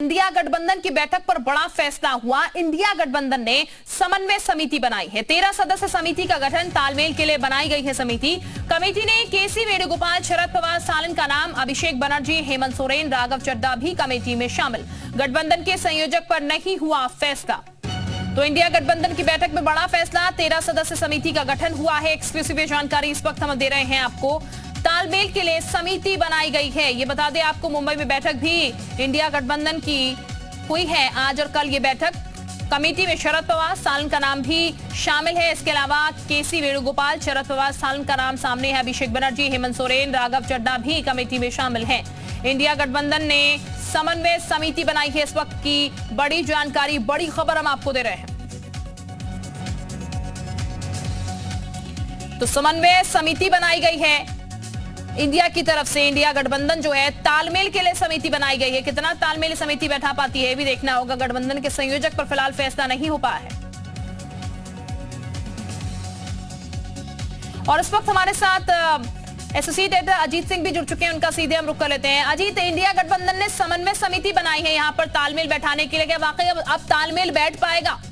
India गठबंधन की बैठक पर बड़ा फैसला हुआ। इंडिया गठबंधन ने समन्वय समिति बनाई है। 13 सदस्य समिति का गठन तालमेल के लिए बनाई गई है समिति। कमेटी ने केसी वेणुगोपाल, शरद पवार, सालन का नाम, अभिषेक बनर्जी, हेमंत सोरेन, राघव चड्ढा भी कमेटी में शामिल। गठबंधन के संयोजक पर नहीं हुआ फैसला। तो इंडिया गठबंधन की बैठक में बड़ा फैसला, 13 सदस्य समिति का गठन हुआ है। एक्सक्लूसिव जानकारी इस वक्त हम दे रहे हैं आपको। तालमेल के लिए समिति बनाई गई है। ये बता दें आपको, मुंबई में बैठक भी इंडिया गठबंधन की हुई है आज और कल। ये बैठक कमेटी में शरद पवार, सालन का नाम भी शामिल है। इसके अलावा केसी वेणुगोपाल, शरद पवार, सालन का नाम सामने है। अभिषेक बनर्जी, हेमंत सोरेन, राघव चड्ढा भी कमेटी में शामिल है। इंडिया गठबंधन ने समन्वय समिति बनाई है। इस वक्त की बड़ी जानकारी, बड़ी खबर हम आपको दे रहे हैं। तो समन्वय समिति बनाई गई है इंडिया की तरफ से। इंडिया गठबंधन जो है, तालमेल के लिए समिति बनाई गई है। कितना तालमेल समिति बैठा पाती है, भी देखना होगा। गठबंधन के संयोजक पर फिलहाल फैसला नहीं हो पाया है। और इस वक्त हमारे साथ एसोसिएट एडिटर अजीत सिंह भी जुड़ चुके हैं। उनका सीधे हम रुख कर लेते हैं। अजीत, इंडिया गठबंधन ने समन्वय समिति बनाई है यहाँ पर तालमेल बैठाने के लिए, क्या वाकई अब तालमेल बैठ पाएगा?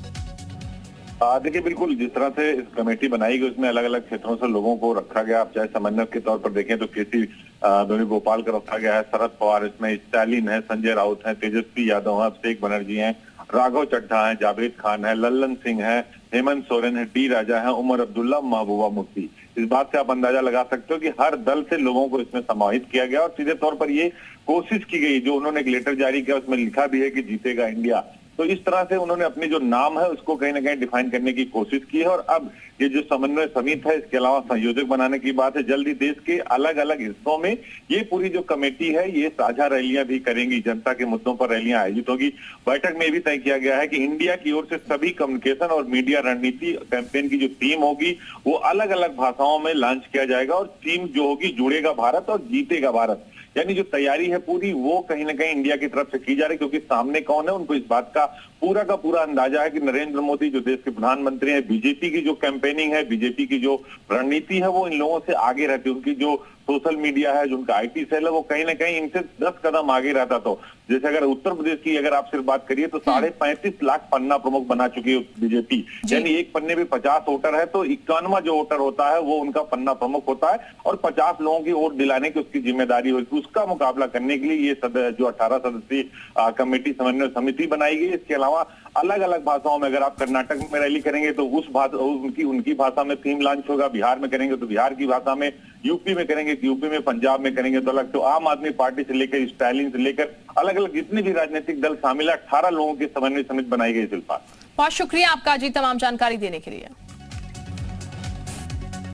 देखिए, बिल्कुल जिस तरह से इस कमेटी बनाई गई उसमें अलग अलग क्षेत्रों से लोगों को रखा गया। आप चाहे समन्वयक के तौर पर देखें तो केसी वेणुगोपाल को रखा गया है, शरद पवार इसमें, स्टालिन है, संजय राउत है, तेजस्वी यादव है, अभिषेक बनर्जी हैं, राघव चड्ढा है, जावेद खान है, लल्लन सिंह है, हेमंत सोरेन है, डी राजा है, उमर अब्दुल्ला, महबूबा मुफ्ती। इस बात से आप अंदाजा लगा सकते हो कि हर दल से लोगों को इसमें समाहित किया गया और सीधे तौर पर ये कोशिश की गई, जो उन्होंने एक लेटर जारी किया उसमें लिखा भी है कि जीतेगा इंडिया। तो इस तरह से उन्होंने अपने जो नाम है उसको कहीं ना कहीं डिफाइन करने की कोशिश की है। और अब ये जो समन्वय समिति है, इसके अलावा संयोजक बनाने की बात है। जल्दी देश के अलग अलग हिस्सों में ये पूरी जो कमेटी है ये साझा रैलियां भी करेंगी, जनता के मुद्दों पर रैलियां आयोजित होगी। बैठक में भी तय किया गया है कि इंडिया की ओर से सभी कम्युनिकेशन और मीडिया रणनीति कैंपेन की जो थीम होगी वो अलग अलग भाषाओं में लॉन्च किया जाएगा। और थीम जो होगी, जुड़ेगा भारत और जीतेगा भारत, यानी जो तैयारी है पूरी वो कहीं ना कहीं इंडिया की तरफ से की जा रही है। क्योंकि सामने कौन है, उनको इस बात का पूरा अंदाजा है कि नरेंद्र मोदी जो देश के प्रधानमंत्री हैं, बीजेपी की जो कैंपेनिंग है, बीजेपी की जो रणनीति है वो इन लोगों से आगे रहती है। उनकी जो सोशल मीडिया है, जो उनका आईटी सेल है, वो कहीं ना कहीं इनसे 10 कदम आगे रहता। तो जैसे अगर उत्तर प्रदेश की अगर आप सिर्फ बात करिए तो 35.5 लाख पन्ना प्रमुख बना चुकी है बीजेपी, यानी एक पन्ने में 50 वोटर है तो 51वां जो वोटर होता है वो उनका पन्ना प्रमुख होता है और 50 लोगों की वोट दिलाने की उसकी जिम्मेदारी होगी। उसका मुकाबला करने के लिए ये जो 18 सदस्यीय कमेटी समन्वय समिति बनाई गई। इसके अलावा अलग अलग भाषाओं में, अगर आप कर्नाटक में रैली करेंगे तो उनकी भाषा में थीम लॉन्च होगा, बिहार में करेंगे तो बिहार की भाषा में, यूपी में करेंगे तो यूपी में, पंजाब में करेंगे तो अलग। तो आम आदमी पार्टी से लेकर स्टालिन से लेकर अलग अलग जितने भी राजनीतिक दल शामिल है, 18 लोगों की समन्वय समिति बनाई गई। शिल्पा, बहुत शुक्रिया आपका जी तमाम जानकारी देने के लिए।